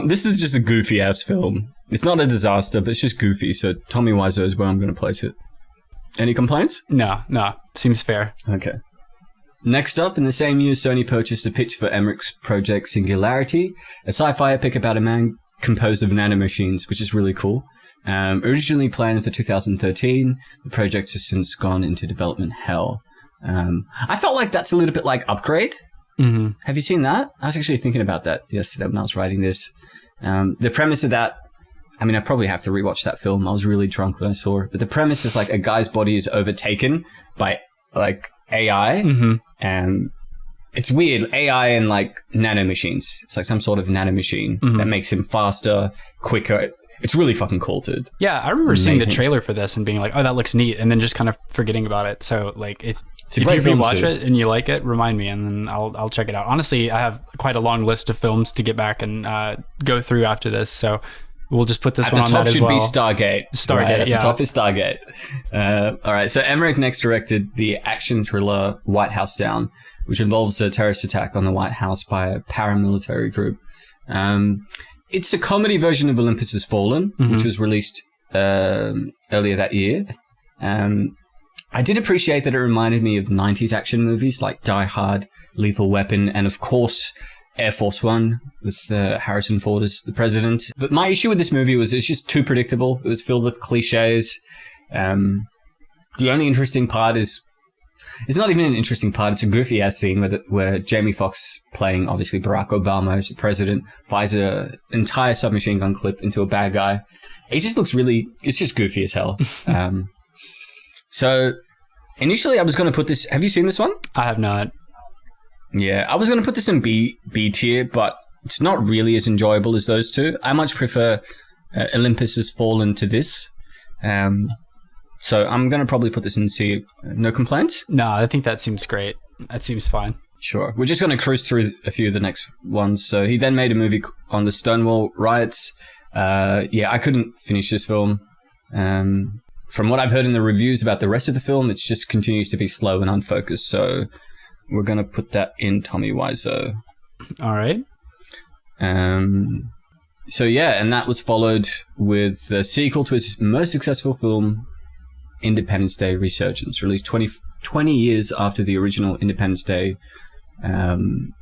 [SPEAKER 1] this is just a goofy ass film. It's not a disaster, but it's just goofy. So Tommy Wiseau is where I'm going to place it. Any complaints?
[SPEAKER 2] no, seems fair.
[SPEAKER 1] Okay. Next up, in the same year, Sony purchased a pitch for Emmerich's Project Singularity, a sci-fi epic about a man composed of nanomachines, which is really cool. Originally planned for 2013, the project has since gone into development hell. I felt like that's a little bit like Upgrade. Have you seen that? I was actually thinking about that yesterday when I was writing this. The premise of that, I mean, I probably have to rewatch that film. I was really drunk when I saw it. But the premise is like a guy's body is overtaken by like AI. And it's weird. AI and like nanomachines. It's like some sort of nanomachine that makes him faster, quicker. It's really fucking cool, dude.
[SPEAKER 2] Yeah, I remember seeing the trailer for this and being like, oh, that looks neat. And then just kind of forgetting about it. So like, if you rewatch it and you like it, remind me and then I'll check it out. Honestly, I have quite a long list of films to get back and go through after this. So we'll just put this one on that as well.
[SPEAKER 1] At the top should be Stargate.
[SPEAKER 2] Stargate,
[SPEAKER 1] right? At
[SPEAKER 2] yeah.
[SPEAKER 1] the top is Stargate. All right, so Emmerich next directed the action thriller White House Down, which involves a terrorist attack on the White House by a paramilitary group. It's a comedy version of Olympus Has Fallen, which was released earlier that year. I did appreciate that it reminded me of 90s action movies like Die Hard, Lethal Weapon, and of course, Air Force One with Harrison Ford as the president. But my issue with this movie was it's just too predictable. It was filled with cliches. The only interesting part is... It's not even an interesting part. It's a goofy-ass scene where Jamie Foxx, playing obviously Barack Obama as the president, fires an entire submachine gun clip into a bad guy. It just looks really... It's just goofy as hell. So initially I was going to put this... Have you seen this one?
[SPEAKER 2] I have not.
[SPEAKER 1] Yeah, I was going to put this in B tier, but it's not really as enjoyable as those two. I much prefer Olympus Has Fallen to this. So I'm going to probably put this in C. No complaints?
[SPEAKER 2] No, I think that seems great. That seems fine.
[SPEAKER 1] Sure. We're just going to cruise through a few of the next ones. So he then made a movie on the Stonewall riots. Yeah, I couldn't finish this film. From what I've heard in the reviews about the rest of the film, it just continues to be slow and unfocused. So we're going to put that in Tommy Wiseau.
[SPEAKER 2] All right.
[SPEAKER 1] So yeah, and that was followed with the sequel to his most successful film, Independence Day Resurgence, released 20 years after the original Independence Day. Now,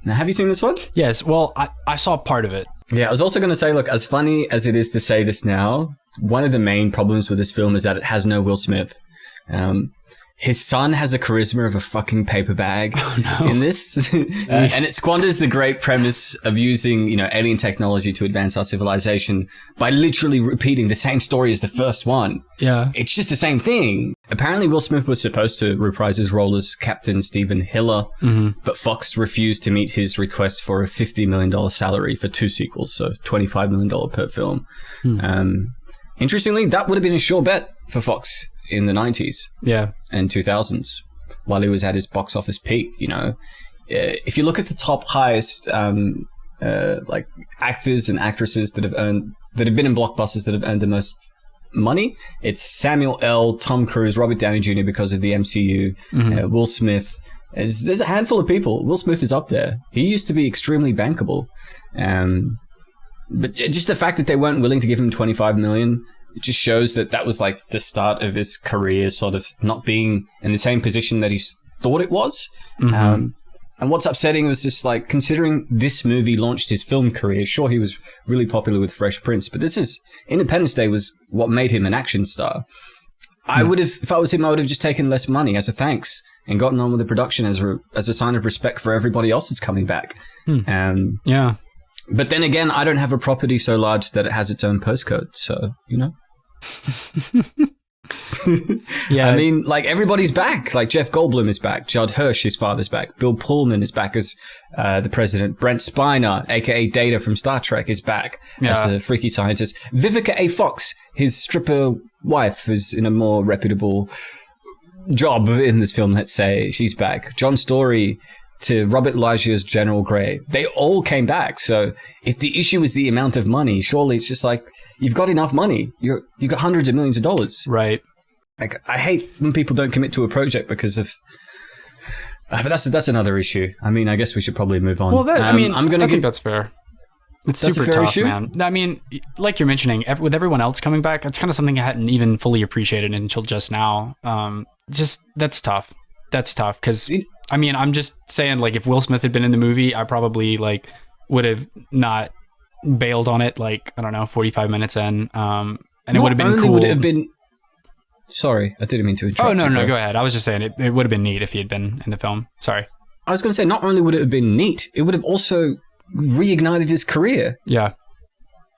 [SPEAKER 1] have you seen this one?
[SPEAKER 2] Yes. Well, I saw part of it.
[SPEAKER 1] Yeah, I was also going to say, look, as funny as it is to say this now, one of the main problems with this film is that it has no Will Smith. His son has the charisma of a fucking paper bag in this. And it squanders the great premise of using, alien technology to advance our civilization by literally repeating the same story as the first one.
[SPEAKER 2] Yeah.
[SPEAKER 1] It's just the same thing. Apparently, Will Smith was supposed to reprise his role as Captain Stephen Hiller, but Fox refused to meet his request for a $50 million salary for 2 sequels, so $25 million per film. Interestingly, that would have been a sure bet for Fox in the 90s and 2000s while he was at his box office peak. If you look at the top highest like actors and actresses that have been in blockbusters that have earned the most money, it's Samuel L., Tom Cruise, Robert Downey Jr. because of the MCU, Will Smith. There's a handful of people. Will Smith is up there. He used to be extremely bankable, but just the fact that they weren't willing to give him $25 million, it just shows that was like the start of his career sort of not being in the same position that he thought it was. And what's upsetting was just like, considering this movie launched his film career, sure, he was really popular with Fresh Prince, but Independence Day was what made him an action star. I would have, if I was him, I would have just taken less money as a thanks and gotten on with the production as a sign of respect for everybody else that's coming back.
[SPEAKER 2] Yeah.
[SPEAKER 1] But then again, I don't have a property so large that it has its own postcode, so, you know.
[SPEAKER 2] Yeah,
[SPEAKER 1] I mean, like, everybody's back. Like, Jeff Goldblum is back. Judd Hirsch, his father's back. Bill Pullman is back as the president. Brent Spiner, aka Data from Star Trek, is back as a freaky scientist. Vivica A. Fox, his stripper wife, is in a more reputable job in this film, let's say. She's back. John Story to Robert Loggia as General Grey. They all came back. So if the issue is the amount of money, surely it's just like, you've got enough money. You got hundreds of millions of dollars.
[SPEAKER 2] Right.
[SPEAKER 1] Like, I hate when people don't commit to a project because of... but that's another issue. I mean, I guess we should probably move on.
[SPEAKER 2] Well, I think that's fair. It's
[SPEAKER 1] That's
[SPEAKER 2] super
[SPEAKER 1] a fair
[SPEAKER 2] tough,
[SPEAKER 1] issue?
[SPEAKER 2] man. I mean, like you're mentioning, with everyone else coming back, it's kind of something I hadn't even fully appreciated until just now. That's tough. That's tough because, I mean, I'm just saying, like, if Will Smith had been in the movie, I probably, like, would have not bailed on it, like, I don't know, 45 minutes in. And it would have been cool.
[SPEAKER 1] Would it have been... Sorry, I didn't mean to interrupt.
[SPEAKER 2] Oh, no, go ahead. I was just saying it would have been neat if he had been in the film. Sorry.
[SPEAKER 1] I was going to say, not only would it have been neat, it would have also reignited his career.
[SPEAKER 2] Yeah.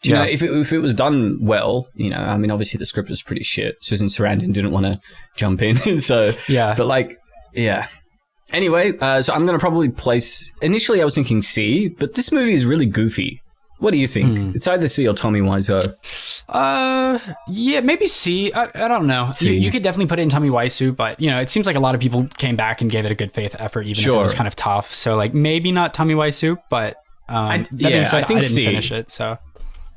[SPEAKER 1] Do you know, if it was done well, you know, I mean, obviously the script was pretty shit. Susan Sarandon didn't want to jump in. So,
[SPEAKER 2] yeah.
[SPEAKER 1] But like, yeah. Anyway, so I'm going to probably place... Initially, I was thinking C, but this movie is really goofy. What do you think? It's either C or Tommy Wiseau.
[SPEAKER 2] Yeah, maybe C. I don't know. You could definitely put it in Tommy Wiseau, but, you know, it seems like a lot of people came back and gave it a good faith effort, even if it was kind of tough. So, like, maybe not Tommy Wiseau, but that being said, I didn't finish it, so...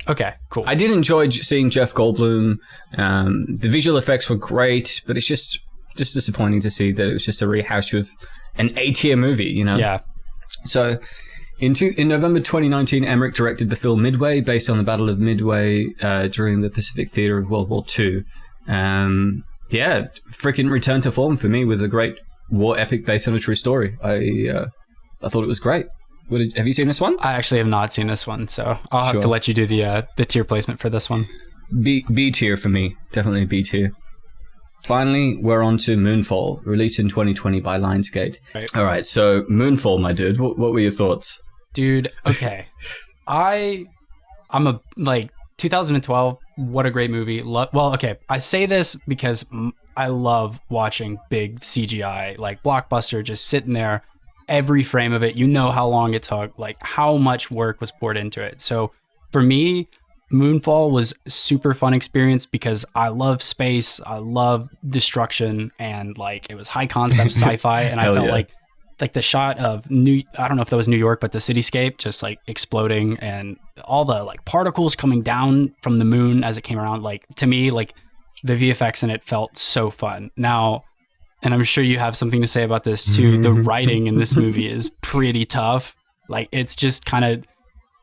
[SPEAKER 2] Okay, cool.
[SPEAKER 1] I did enjoy seeing Jeff Goldblum. The visual effects were great, but it's just disappointing to see that it was just a rehash of an A-tier movie, you know?
[SPEAKER 2] Yeah.
[SPEAKER 1] So... In November 2019, Emmerich directed the film Midway, based on the Battle of Midway during the Pacific Theater of World War II. Yeah, freaking return to form for me with a great war epic based on a true story. I thought it was great. Have you seen this one?
[SPEAKER 2] I actually have not seen this one, so I'll have to let you do the tier placement for this one.
[SPEAKER 1] B tier for me, definitely B tier. Finally, we're on to Moonfall, released in 2020 by Lionsgate. Right. All right, so Moonfall, my dude, what were your thoughts?
[SPEAKER 2] Dude, okay. I'm 2012, what a great movie. Well, okay, I say this because I love watching big CGI, like blockbuster, just sitting there, every frame of it. You know how long it took, like how much work was poured into it. So for me, Moonfall was a super fun experience because I love space, I love destruction, and like it was high concept sci-fi, and I felt like the shot of I don't know if that was New York, but the cityscape just like exploding and all the like particles coming down from the moon as it came around, like to me, like the VFX in it felt so fun. Now, and I'm sure you have something to say about this too, the writing in this movie is pretty tough. Like it's just kind of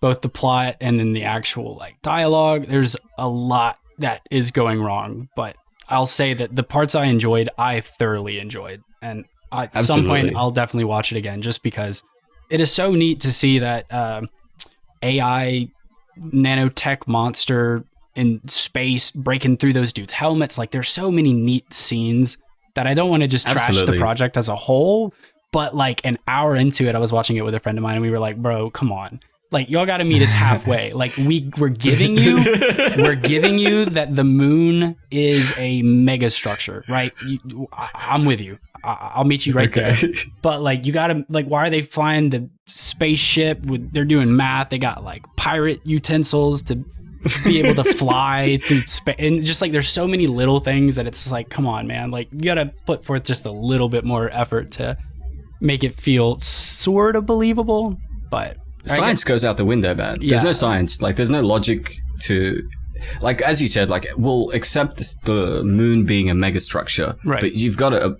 [SPEAKER 2] both the plot and then the actual like dialogue. There's a lot that is going wrong, but I'll say that the parts I enjoyed, I thoroughly enjoyed. And at some point I'll definitely watch it again just because it is so neat to see that AI nanotech monster in space breaking through those dudes' helmets. Like there's so many neat scenes that I don't want to just trash the project as a whole, but like an hour into it, I was watching it with a friend of mine and we were like, bro, come on. Like y'all got to meet us halfway. Like we're giving you that the moon is a mega structure, right? I'm with you. I'll meet you right there. But like you got to like, why are they flying the spaceship? They're doing math. They got like pirate utensils to be able to fly through space, and just like there's so many little things that it's like, come on, man. Like you got to put forth just a little bit more effort to make it feel sort of believable, but.
[SPEAKER 1] Science goes out the window, man. There's no science. Like, there's no logic to... Like, as you said, like, we'll accept the moon being a megastructure, right, but you've got to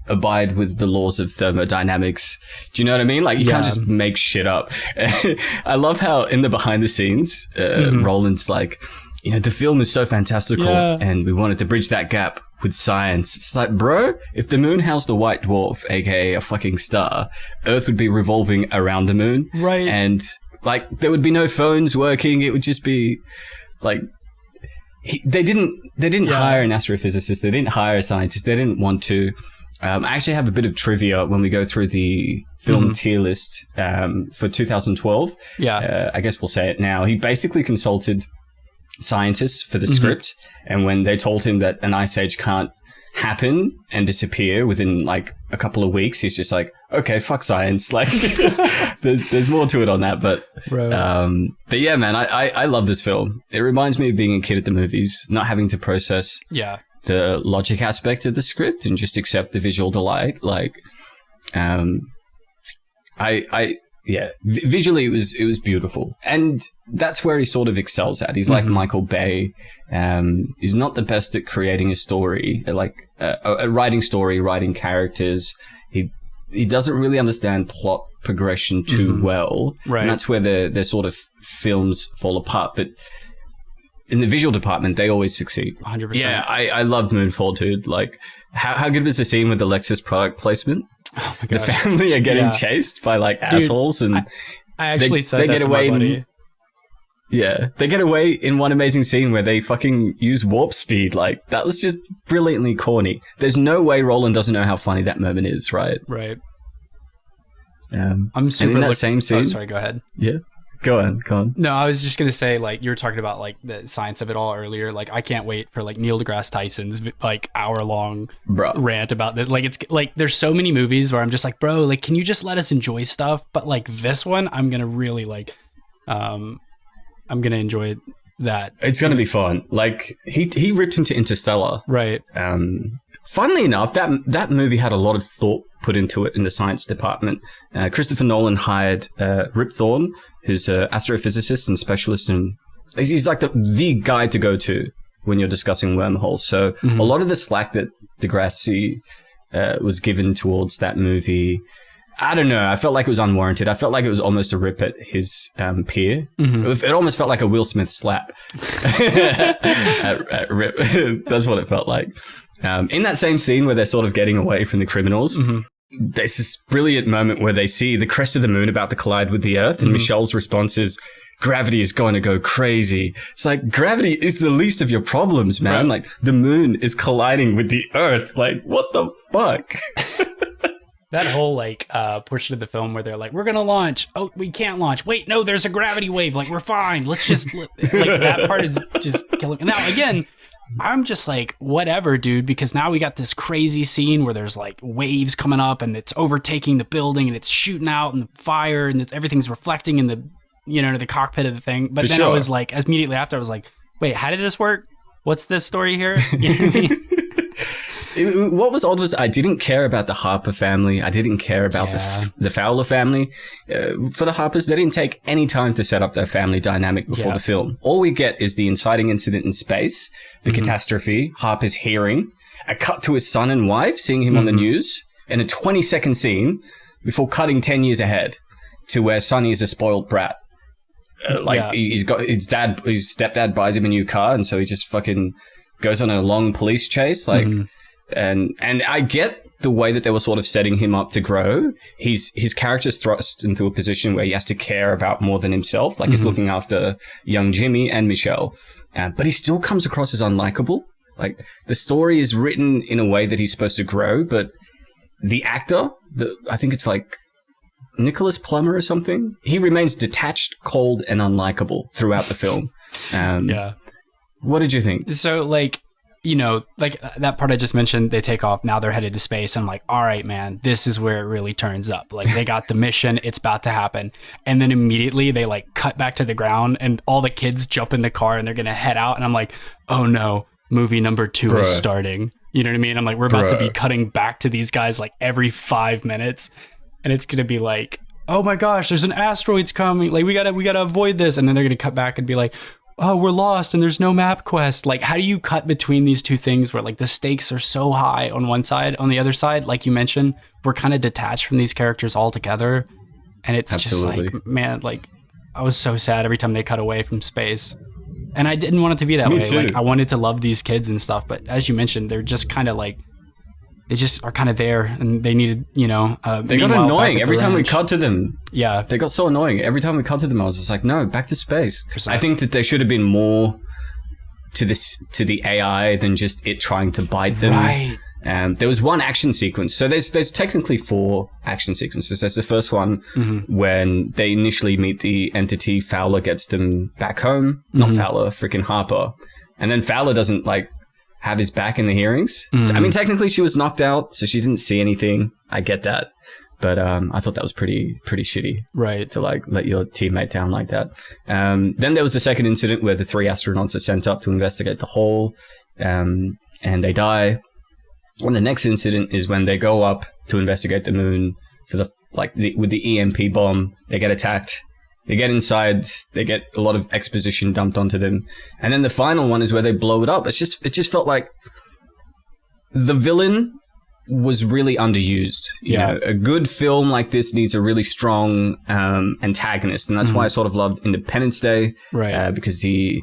[SPEAKER 1] abide with the laws of thermodynamics. Do you know what I mean? Like, you can't just make shit up. I love how in the behind the scenes, Roland's like, you know, the film is so fantastical and we wanted to bridge that gap with science. It's like, bro, if the moon housed a white dwarf, aka a fucking star, Earth would be revolving around the moon.
[SPEAKER 2] Right.
[SPEAKER 1] And like, there would be no phones working. It would just be like, they didn't hire an astrophysicist. They didn't hire a scientist. They didn't want to. I actually have a bit of trivia when we go through the film tier list for 2012.
[SPEAKER 2] Yeah.
[SPEAKER 1] I guess we'll say it now. He basically consulted scientists for the script, and when they told him that an ice age can't happen and disappear within like a couple of weeks, he's just like, okay, fuck science. Like, there's more to it on that, but yeah, man, I love this film. It reminds me of being a kid at the movies, not having to process the logic aspect of the script and just accept the visual delight. Like, visually it was beautiful, and that's where he sort of excels at. He's like Michael Bay. He's not the best at creating a story, like writing story, writing characters. He doesn't really understand plot progression too well,
[SPEAKER 2] right?
[SPEAKER 1] And that's where their sort of films fall apart. But in the visual department, they always succeed.
[SPEAKER 2] 100%.
[SPEAKER 1] Yeah, I loved Moonfall, dude. Like, how good was the scene with the Lexus product placement?
[SPEAKER 2] Oh my gosh.
[SPEAKER 1] The family are getting chased by like assholes, and
[SPEAKER 2] I actually said
[SPEAKER 1] they
[SPEAKER 2] that
[SPEAKER 1] get
[SPEAKER 2] to
[SPEAKER 1] away.
[SPEAKER 2] My buddy.
[SPEAKER 1] They get away in one amazing scene where they fucking use warp speed. Like, that was just brilliantly corny. There's no way Roland doesn't know how funny that moment is, right?
[SPEAKER 2] Right.
[SPEAKER 1] I'm super. And in that same scene.
[SPEAKER 2] Oh, sorry. Go ahead.
[SPEAKER 1] Yeah. Go on.
[SPEAKER 2] No, I was just gonna say, like, you were talking about like the science of it all earlier. Like, I can't wait for like Neil deGrasse Tyson's like hour-long rant about this. Like, it's like there's so many movies where I'm just like, bro, like, can you just let us enjoy stuff? But like this one, I'm gonna really like, I'm gonna enjoy that. It's
[SPEAKER 1] gonna be fun. Like, he ripped into Interstellar,
[SPEAKER 2] right?
[SPEAKER 1] Funnily enough, that movie had a lot of thought put into it in the science department. Christopher Nolan hired Rip Thorne, who's an astrophysicist and specialist, and he's like the guy to go to when you're discussing wormholes. So a lot of the slack that deGrasse was given towards that movie, I don't know, I felt like it was unwarranted. I felt like it was almost a rip at his peer. It almost felt like a Will Smith slap at Rip. That's what it felt like. In that same scene where they're sort of getting away from the criminals, there's this brilliant moment where they see the crest of the moon about to collide with the Earth, and Michelle's response is, gravity is going to go crazy. It's like, gravity is the least of your problems, man. Like, the moon is colliding with the Earth. Like, what the fuck?
[SPEAKER 2] That whole like portion of the film where they're like, we're gonna launch, oh, we can't launch, wait, no, there's a gravity wave, like, we're fine, let's just like, that part is just killing. Now again, I'm just like, whatever, dude, because now we got this crazy scene where there's like waves coming up and it's overtaking the building and it's shooting out and the fire and everything's reflecting in the, you know, the cockpit of the thing. But then I was like, immediately after, I was like, wait, how did this work? What's this story here? You know what I mean?
[SPEAKER 1] What was odd was I didn't care about the Harper family. I didn't care about the Fowler family. For the Harpers, they didn't take any time to set up their family dynamic before the film. All we get is the inciting incident in space, the catastrophe, Harper's hearing, a cut to his son and wife, seeing him on the news, and a 20-second scene before cutting 10 years ahead to where Sonny is a spoiled brat. He's got his stepdad buys him a new car, and so he just fucking goes on a long police chase, like. And I get the way that they were sort of setting him up to grow. His character's thrust into a position where he has to care about more than himself. Like, he's looking after young Jimmy and Michelle. But he still comes across as unlikable. Like, the story is written in a way that he's supposed to grow, but the actor, I think it's like Nicholas Plummer or something, he remains detached, cold, and unlikable throughout the film. What did you think?
[SPEAKER 2] So, like, you know, like that part I just mentioned, they take off, now they're headed to space. I'm like, all right, man, this is where it really turns up. Like, they got the mission, it's about to happen. And then immediately they like cut back to the ground and all the kids jump in the car and they're going to head out. And I'm like, oh no, movie number 2 is starting. You know what I mean? I'm like, we're about to be cutting back to these guys like every 5 minutes. And it's going to be like, oh my gosh, there's an asteroid's coming. Like, we gotta avoid this. And then they're going to cut back and be like, oh, we're lost and there's no map quest. Like, how do you cut between these two things where like the stakes are so high on one side, on the other side, like you mentioned, we're kind of detached from these characters altogether. And it's just like, man, like, I was so sad every time they cut away from space. And I didn't want it to be that
[SPEAKER 1] Me
[SPEAKER 2] way.
[SPEAKER 1] too.
[SPEAKER 2] Like I wanted to love these kids and stuff, but as you mentioned, they're just kind of like, they just are kind of there, and they needed, you know.
[SPEAKER 1] They got annoying every time we cut to them.
[SPEAKER 2] Yeah,
[SPEAKER 1] they got so annoying every time we cut to them. I was just like, no, back to space. I think that there should have been more to the AI than just it trying to bite them.
[SPEAKER 2] Right.
[SPEAKER 1] There was one action sequence. So there's technically 4 action sequences. There's the first one when they initially meet the entity. Fowler gets them back home. Not Fowler, freaking Harper. And then Fowler doesn't like have his back in the hearings. I mean, technically she was knocked out, so she didn't see anything. I get that. But I thought that was pretty shitty.
[SPEAKER 2] Right.
[SPEAKER 1] To like let your teammate down like that. Then there was the second incident where the 3 astronauts are sent up to investigate the hole, and they die. And the next incident is when they go up to investigate the moon for with the EMP bomb. They get attacked. They get inside. They get a lot of exposition dumped onto them. And then the final one is where they blow it up. It just felt like the villain was really underused. You know, a good film like this needs a really strong antagonist. And that's why I sort of loved Independence Day.
[SPEAKER 2] Right.
[SPEAKER 1] Because the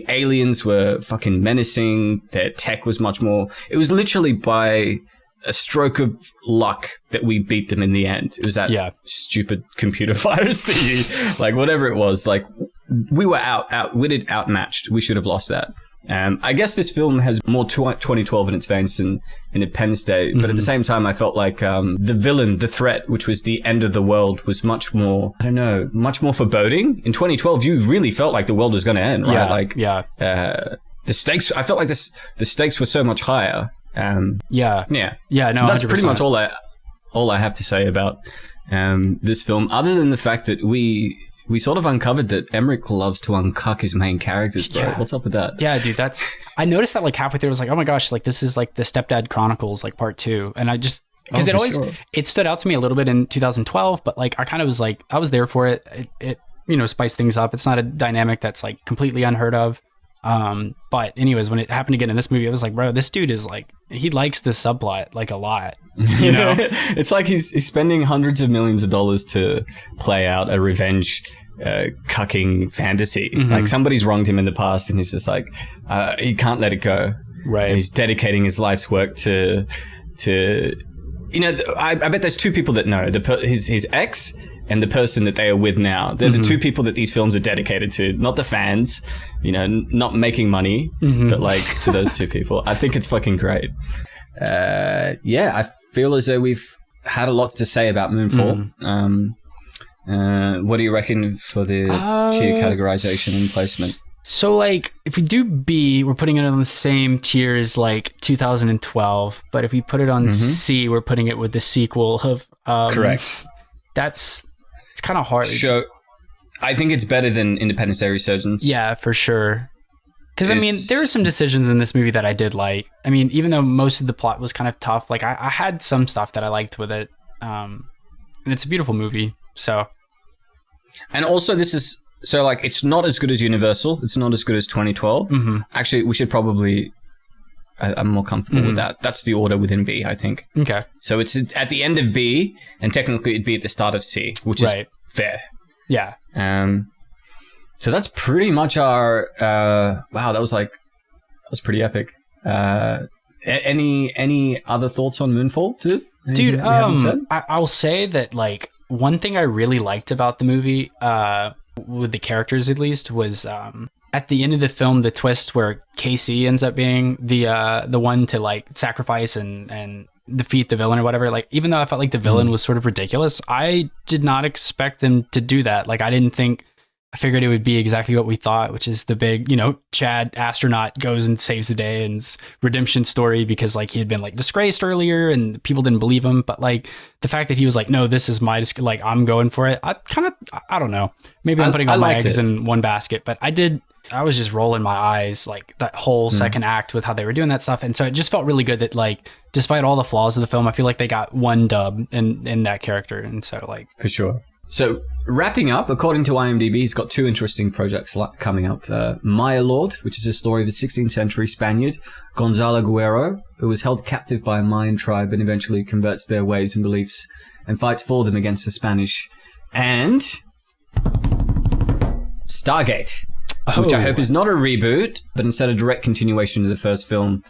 [SPEAKER 1] aliens were fucking menacing. Their tech was much more... It was literally by a stroke of luck that we beat them in the end. It was that stupid computer virus thingy. Like, whatever it was. Like, we were outwitted, outmatched. We should have lost that. I guess this film has more 2012 in its veins than Independence Day, but at the same time, I felt like the villain, the threat, which was the end of the world, was much more, I don't know, much more foreboding. In 2012, you really felt like the world was going to end, right? The stakes, I felt like the stakes were so much higher.
[SPEAKER 2] No,
[SPEAKER 1] that's
[SPEAKER 2] 100%.
[SPEAKER 1] pretty much all I have to say about this film, other than the fact that we sort of uncovered that Emmerich loves to uncuck his main characters, bro. What's up with that?
[SPEAKER 2] Yeah, dude, I noticed that like halfway through, I was like, oh my gosh, like this is like the Stepdad Chronicles, like part 2. And I just, because it stood out to me a little bit in 2012, but like I kind of was like, I was there for it. It you know, spiced things up. It's not a dynamic that's like completely unheard of. But anyways, when it happened again in this movie, I was like, bro, this dude is like, he likes this subplot like a lot, you know?
[SPEAKER 1] It's like he's spending hundreds of millions of dollars to play out a revenge cucking fantasy. Like somebody's wronged him in the past and he's just like, he can't let it go.
[SPEAKER 2] Right.
[SPEAKER 1] And he's dedicating his life's work to you know, I bet there's 2 people that know, his ex and the person that they are with now. They're the 2 people that these films are dedicated to, not the fans, you know, not making money, but like to those 2 people. I think it's fucking great. I feel as though we've had a lot to say about Moonfall. What do you reckon for the tier categorization and placement?
[SPEAKER 2] So like, if we do B, we're putting it on the same tier as like 2012, but if we put it on C, we're putting it with the sequel of...
[SPEAKER 1] Correct.
[SPEAKER 2] It's kind of hard.
[SPEAKER 1] Sure. I think it's better than Independence Day Resurgence.
[SPEAKER 2] Yeah, for sure. Because, I mean, there were some decisions in this movie that I did like. I mean, even though most of the plot was kind of tough, like, I had some stuff that I liked with it. And it's a beautiful movie, so...
[SPEAKER 1] And also, this is... So, like, it's not as good as Universal. It's not as good as 2012. Actually, we should probably... I'm more comfortable with that. That's the order within B, I think.
[SPEAKER 2] Okay.
[SPEAKER 1] So it's at the end of B, and technically it'd be at the start of C, which is fair.
[SPEAKER 2] Yeah.
[SPEAKER 1] So that's pretty much our... wow, that was pretty epic. Any other thoughts on Moonfall, too?
[SPEAKER 2] Dude, I'll say that, like, one thing I really liked about the movie, with the characters at least, was... at the end of the film, the twist where Casey ends up being the one to like sacrifice and defeat the villain or whatever. Like, even though I felt like the villain was sort of ridiculous, I did not expect them to do that. Like, I figured it would be exactly what we thought, which is the big, you know, Chad astronaut goes and saves the day and it's redemption story because like he had been like disgraced earlier and people didn't believe him. But like the fact that he was like, no, this is my, like, I'm going for it. I don't know. Maybe I'm putting all my eggs in one basket, but I was just rolling my eyes like that whole second act with how they were doing that stuff. And so it just felt really good that like, despite all the flaws of the film, I feel like they got one dub in that character. And so like...
[SPEAKER 1] For sure. So wrapping up, according to IMDb, he's got 2 interesting projects coming up. Maya Lord, which is a story of a 16th century Spaniard, Gonzalo Guerrero, who was held captive by a Mayan tribe and eventually converts their ways and beliefs and fights for them against the Spanish. And Stargate. which I hope is not a reboot, but instead a direct continuation of the first film.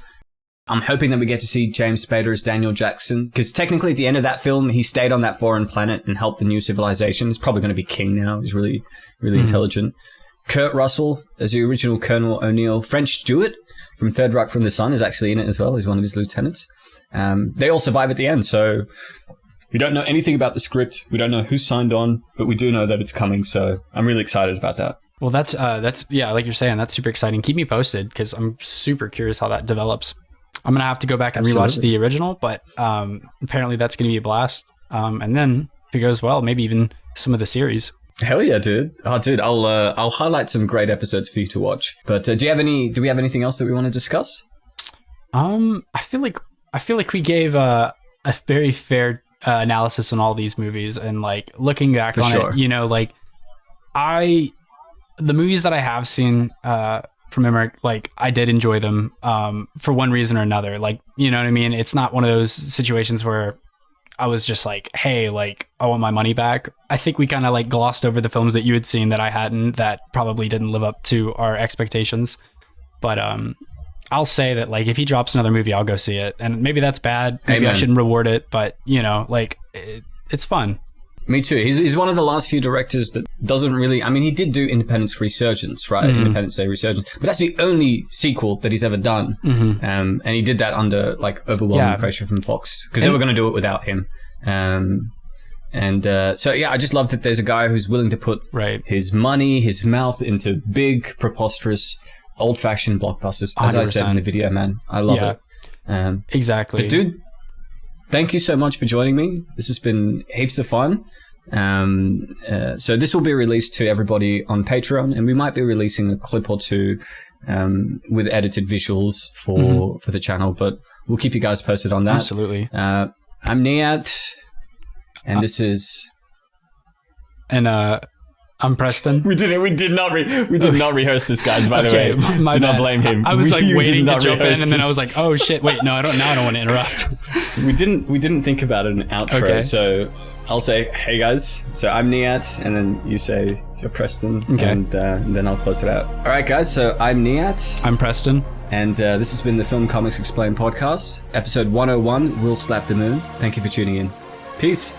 [SPEAKER 1] I'm hoping that we get to see James Spader as Daniel Jackson, because technically at the end of that film, he stayed on that foreign planet and helped the new civilization. He's probably going to be king now. He's really, really intelligent. Kurt Russell as the original Colonel O'Neill. French Stewart from Third Rock from the Sun is actually in it as well. He's one of his lieutenants. They all survive at the end, so we don't know anything about the script. We don't know who signed on, but we do know that it's coming, so I'm really excited about that.
[SPEAKER 2] Well, that's yeah, like you're saying, that's super exciting. Keep me posted, because I'm super curious how that develops. I'm going to have to go back and rewatch the original, but apparently that's going to be a blast. And then, if it goes well, maybe even some of the series.
[SPEAKER 1] Hell yeah, dude. Oh, dude, I'll highlight some great episodes for you to watch. But do we have anything else that we want to discuss?
[SPEAKER 2] I feel like we gave a very fair analysis on all these movies, and like looking back on it, you know, like the movies that I have seen from Emmerich, like I did enjoy them for one reason or another. Like, you know what I mean? It's not one of those situations where I was just like, hey, like I want my money back. I think we kind of like glossed over the films that you had seen that I hadn't, that probably didn't live up to our expectations. But I'll say that like if he drops another movie, I'll go see it. And maybe that's bad. Maybe I shouldn't reward it, but you know, like it's fun.
[SPEAKER 1] Me too. He's one of the last few directors that doesn't really... I mean, he did do Independence Resurgence, right? Independence Day Resurgence. But that's the only sequel that he's ever done. And he did that under, like, overwhelming pressure from Fox. Because they were going to do it without him. So, yeah, I just love that there's a guy who's willing to put his money, his mouth into big, preposterous, old-fashioned blockbusters. As 100%. I said in the video, man. I love it.
[SPEAKER 2] Exactly.
[SPEAKER 1] But, dude... Thank you so much for joining me. This has been heaps of fun. So this will be released to everybody on Patreon, and we might be releasing a clip or two with edited visuals for the channel, but we'll keep you guys posted on that.
[SPEAKER 2] Absolutely.
[SPEAKER 1] I'm Niyat, and this is...
[SPEAKER 2] And I'm Preston.
[SPEAKER 1] We did not rehearse this, guys, by the way. Do not blame him.
[SPEAKER 2] I was like waiting to jump in, and then I was like, oh shit, wait, no, I don't want to interrupt.
[SPEAKER 1] We didn't think about an outro, so I'll say, hey guys, so I'm Niyat, and then you say you're Preston, and then I'll close it out. All right, guys, so I'm Niyat.
[SPEAKER 2] I'm Preston.
[SPEAKER 1] And this has been the Film Comics Explained podcast, episode 101, We'll Slap the Moon. Thank you for tuning in. Peace.